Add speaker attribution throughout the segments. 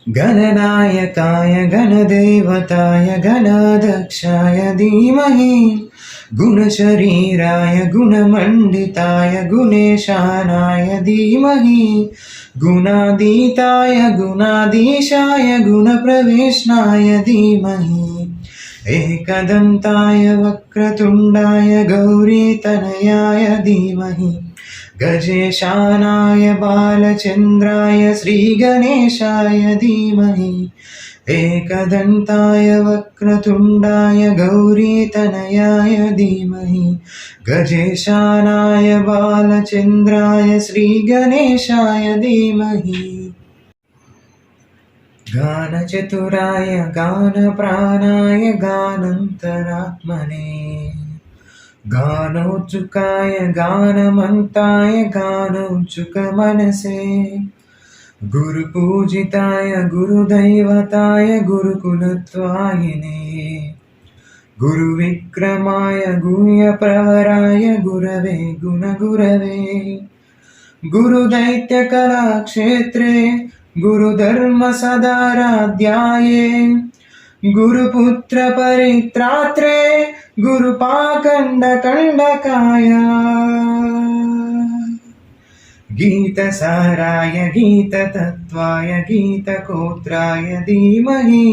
Speaker 1: गणनायकाय गणदेवताय गणाध्यक्षाय धीमहि गुणशरीराय गुणमण्डिताय गुणेशानाय धीमहि गुणातीताय गुणाधीशाय गुणप्रवेशनाय धीमहि एकदन्ताय वक्रतुण्डाय गौरीतनयाय धीमहि गजेशानाय बालचन्द्राय श्रीगणेशाय धीमहि एकदन्ताय वक्रतुण्डाय गौरीतनयाय धीमहि गजेशानाय बालचन्द्राय श्रीगणेशाय धीमहि गानचतुराय गानप्राणाय गानन्तरात्मने गानोत्सुकाय गानमन्ताय गानोत्सुकमनसे गुरुपूजिताय गुरुदैवताय गुरुकुलत्वायिने गुरुविक्रमाय गुह्यप्रवराय गुरवे गुणगुरवे गुरुदैत्यकलाक्षेत्रे गुरुधर्मसदाराध्याये गुरुपुत्रपरित्रात्रे गुरुपाखण्डकण्डकाय गीतसाराय गीततत्त्वाय गीतकोत्राय धीमहि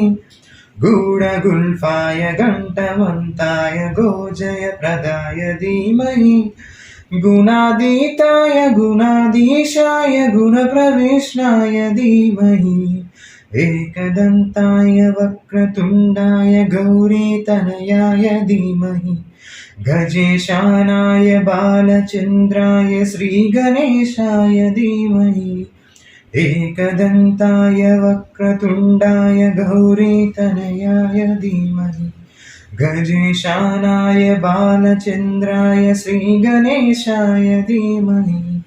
Speaker 1: गूढगुल्फाय घण्टमन्ताय गोजयप्रदाय धीमहि गुणातीताय गुणाधीशाय गुणप्रवेशनाय धीमहि एकदन्ताय वक्रतुण्डाय गौरीतनयाय धीमहि गजेशानाय बालचन्द्राय श्रीगणेशाय धीमहि एकदन्ताय वक्रतुण्डाय गौरीतनयाय धीमहि गजेशानाय बालचन्द्राय श्रीगणेशाय धीमहि